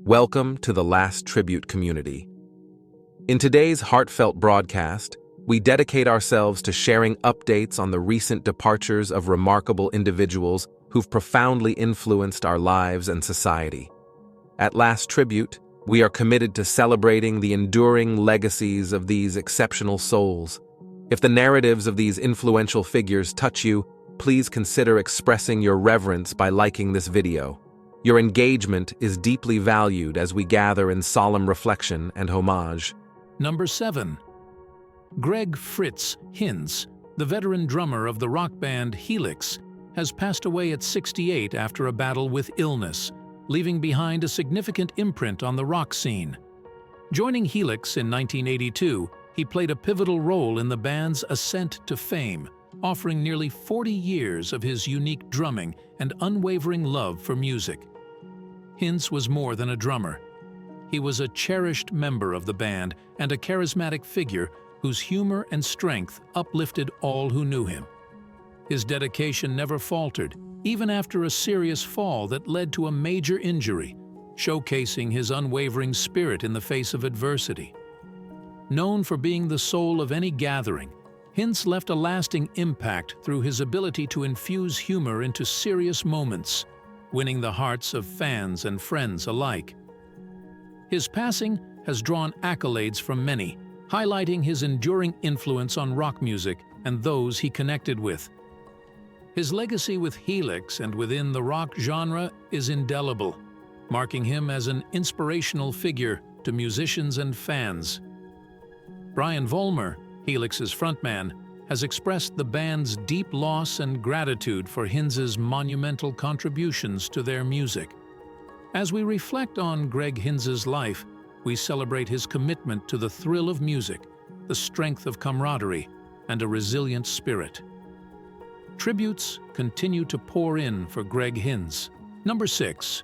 Welcome to the Last Tribute community. In today's heartfelt broadcast, we dedicate ourselves to sharing updates on the recent departures of remarkable individuals who've profoundly influenced our lives and society. At Last Tribute, we are committed to celebrating the enduring legacies of these exceptional souls. If the narratives of these influential figures touch you, please consider expressing your reverence by liking this video. Your engagement is deeply valued as we gather in solemn reflection and homage. Number 7. Greg Fritz Hinz, the veteran drummer of the rock band Helix, has passed away at 68 after a battle with illness, leaving behind a significant imprint on the rock scene. Joining Helix in 1982, he played a pivotal role in the band's ascent to fame, offering nearly 40 years of his unique drumming and unwavering love for music. Hinz was more than a drummer. He was a cherished member of the band and a charismatic figure whose humor and strength uplifted all who knew him. His dedication never faltered, even after a serious fall that led to a major injury, showcasing his unwavering spirit in the face of adversity. Known for being the soul of any gathering, Hinz left a lasting impact through his ability to infuse humor into serious moments, winning the hearts of fans and friends alike. His passing has drawn accolades from many, highlighting his enduring influence on rock music and those he connected with. His legacy with Helix and within the rock genre is indelible, marking him as an inspirational figure to musicians and fans. Brian Vollmer, Helix's frontman, has expressed the band's deep loss and gratitude for Hinz's monumental contributions to their music. As we reflect on Greg Hinz's life, we celebrate his commitment to the thrill of music, the strength of camaraderie, and a resilient spirit. Tributes continue to pour in for Greg Hinz. Number 6.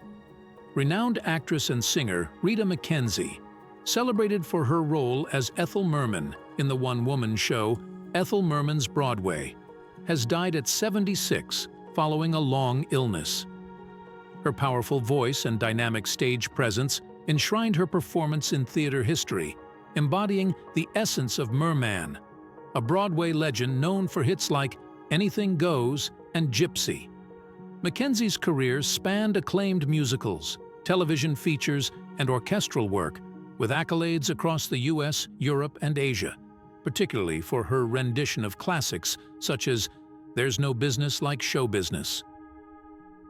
Renowned actress and singer Rita McKenzie, celebrated for her role as Ethel Merman in the one-woman show Ethel Merman's Broadway, has died at 76 following a long illness. Her powerful voice and dynamic stage presence enshrined her performance in theater history, embodying the essence of Merman, a Broadway legend known for hits like Anything Goes and Gypsy. Mackenzie's career spanned acclaimed musicals, television features, and orchestral work, with accolades across the US, Europe, and Asia, particularly for her rendition of classics such as There's No Business Like Show Business.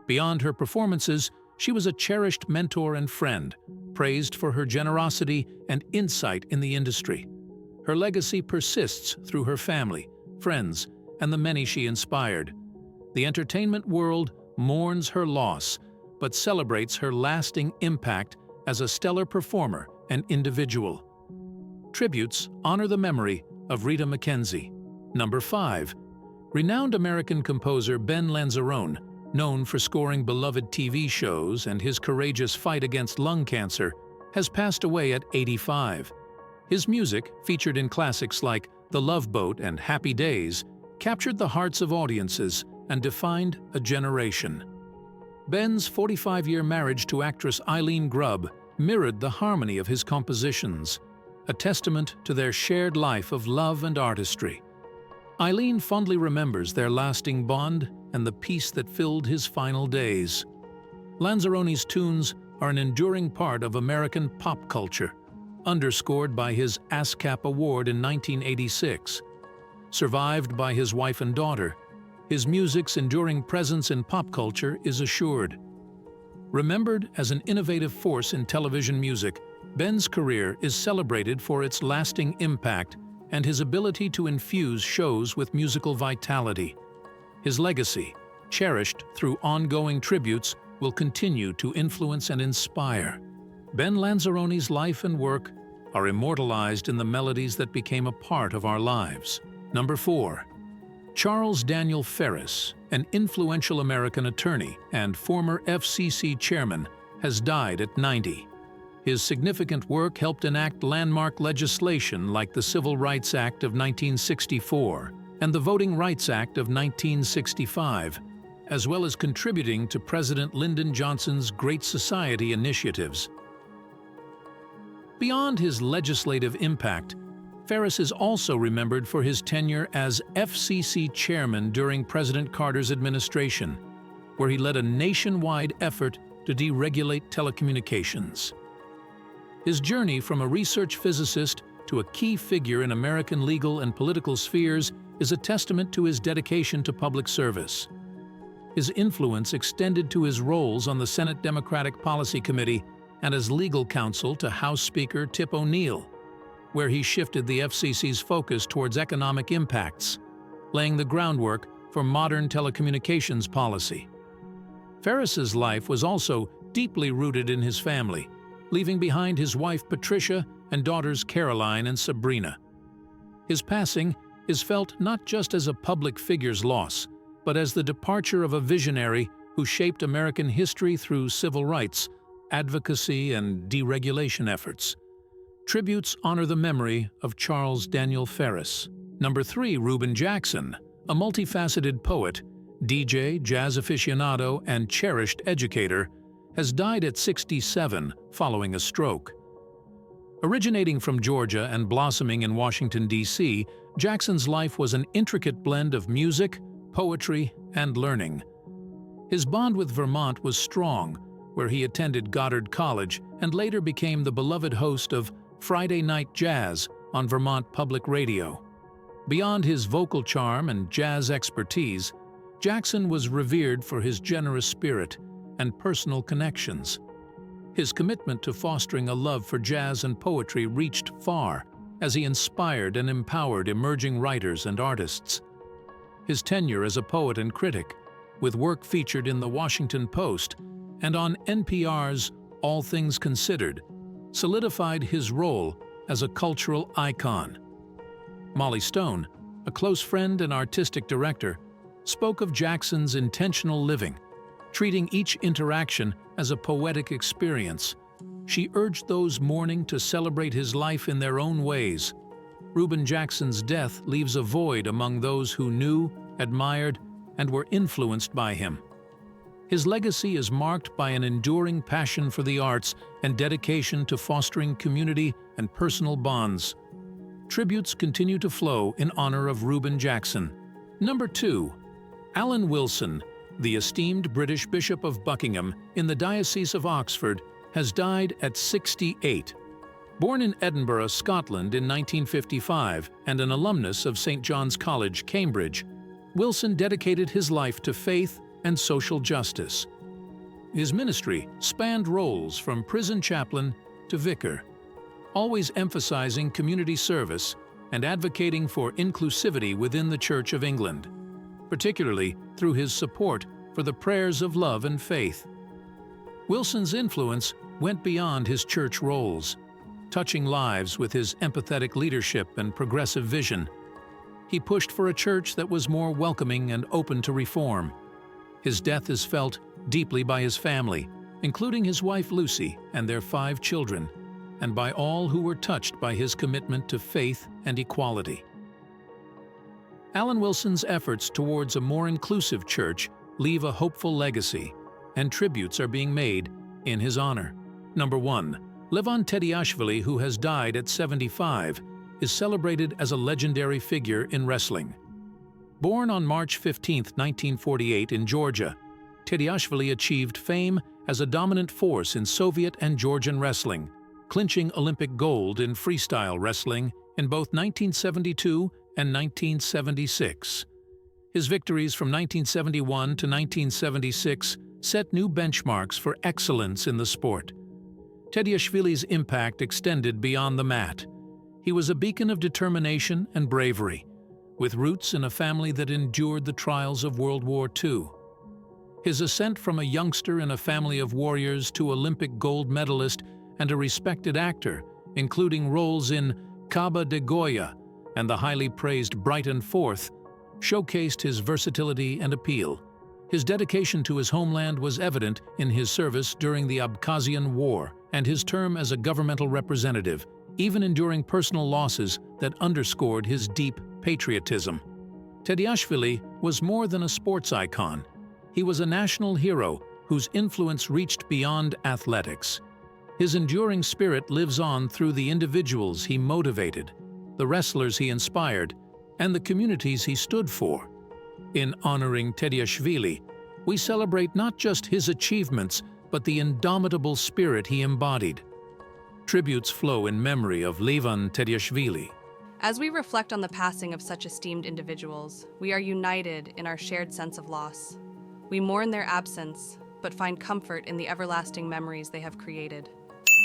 Beyond her performances, she was a cherished mentor and friend, praised for her generosity and insight in the industry. Her legacy persists through her family, friends, and the many she inspired. The entertainment world mourns her loss, but celebrates her lasting impact as a stellar performer and individual. Tributes honor the memory of Rita McKenzie. Number 5. Renowned American composer Ben Lanzarone, known for scoring beloved TV shows and his courageous fight against lung cancer, has passed away at 85. His music, featured in classics like The Love Boat and Happy Days, captured the hearts of audiences and defined a generation. Ben's 45-year marriage to actress Eileen Grubb mirrored the harmony of his compositions, a testament to their shared life of love and artistry. Eileen fondly remembers their lasting bond and the peace that filled his final days. Lanzarone's tunes are an enduring part of American pop culture, underscored by his ASCAP Award in 1986. Survived by his wife and daughter, his music's enduring presence in pop culture is assured. Remembered as an innovative force in television music, Ben's career is celebrated for its lasting impact and his ability to infuse shows with musical vitality. His legacy, cherished through ongoing tributes, will continue to influence and inspire. Ben Lanzarone's life and work are immortalized in the melodies that became a part of our lives. Number 4. Charles Daniel Ferris, an influential American attorney and former FCC chairman, has died at 90. His significant work helped enact landmark legislation like the Civil Rights Act of 1964 and the Voting Rights Act of 1965, as well as contributing to President Lyndon Johnson's Great Society initiatives. Beyond his legislative impact, Ferris is also remembered for his tenure as FCC chairman during President Carter's administration, where he led a nationwide effort to deregulate telecommunications. His journey from a research physicist to a key figure in American legal and political spheres is a testament to his dedication to public service. His influence extended to his roles on the Senate Democratic Policy Committee and as legal counsel to House Speaker Tip O'Neill, where he shifted the FCC's focus towards economic impacts, laying the groundwork for modern telecommunications policy. Ferris's life was also deeply rooted in his family, leaving behind his wife Patricia and daughters Caroline and Sabrina. His passing is felt not just as a public figure's loss, but as the departure of a visionary who shaped American history through civil rights, advocacy, and deregulation efforts. Tributes honor the memory of Charles Daniel Ferris. Number 3, Reuben Jackson, a multifaceted poet, DJ, jazz aficionado, and cherished educator, has died at 67 following a stroke. Originating from Georgia and blossoming in Washington, D.C., Jackson's life was an intricate blend of music, poetry, and learning. His bond with Vermont was strong, where he attended Goddard College and later became the beloved host of Friday Night Jazz on Vermont Public Radio. Beyond his vocal charm and jazz expertise, Jackson was revered for his generous spirit and personal connections. His commitment to fostering a love for jazz and poetry reached far as he inspired and empowered emerging writers and artists. His tenure as a poet and critic, with work featured in The Washington Post and on NPR's All Things Considered, solidified his role as a cultural icon. Molly Stone, a close friend and artistic director, spoke of Jackson's intentional living, treating each interaction as a poetic experience. She urged those mourning to celebrate his life in their own ways. Reuben Jackson's death leaves a void among those who knew, admired, and were influenced by him. His legacy is marked by an enduring passion for the arts and dedication to fostering community and personal bonds. Tributes continue to flow in honor of Reuben Jackson. Number 2. Alan Wilson, the esteemed British Bishop of Buckingham in the Diocese of Oxford, has died at 68. Born in Edinburgh, Scotland in 1955 and an alumnus of St. John's College, Cambridge, Wilson dedicated his life to faith and social justice. His ministry spanned roles from prison chaplain to vicar, always emphasizing community service and advocating for inclusivity within the Church of England, particularly through his support for the prayers of love and faith. Wilson's influence went beyond his church roles, touching lives with his empathetic leadership and progressive vision. He pushed for a church that was more welcoming and open to reform. His death is felt deeply by his family, including his wife Lucy and their 5 children, and by all who were touched by his commitment to faith and equality. Alan Wilson's efforts towards a more inclusive church leave a hopeful legacy, and tributes are being made in his honor. Number 1. Levon Tediashvili, who has died at 75, is celebrated as a legendary figure in wrestling. Born on March 15, 1948 in Georgia, Tediashvili achieved fame as a dominant force in Soviet and Georgian wrestling, clinching Olympic gold in freestyle wrestling in both 1972 and 1976. His victories from 1971 to 1976 set new benchmarks for excellence in the sport. Tediashvili's impact extended beyond the mat. He was a beacon of determination and bravery, with roots in a family that endured the trials of World War II. His ascent from a youngster in a family of warriors to Olympic gold medalist and a respected actor, including roles in Cabo de Goya and the highly praised Brighton Fourth, showcased his versatility and appeal. His dedication to his homeland was evident in his service during the Abkhazian War and his term as a governmental representative, even enduring personal losses that underscored his deep patriotism. Tediashvili was more than a sports icon. He was a national hero whose influence reached beyond athletics. His enduring spirit lives on through the individuals he motivated, the wrestlers he inspired, and the communities he stood for. In honoring Tediashvili, we celebrate not just his achievements, but the indomitable spirit he embodied. Tributes flow in memory of Levan Tediashvili. As we reflect on the passing of such esteemed individuals, we are united in our shared sense of loss. We mourn their absence, but find comfort in the everlasting memories they have created.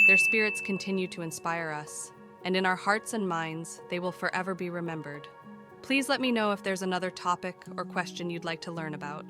Their spirits continue to inspire us, and in our hearts and minds, they will forever be remembered. Please let me know if there's another topic or question you'd like to learn about.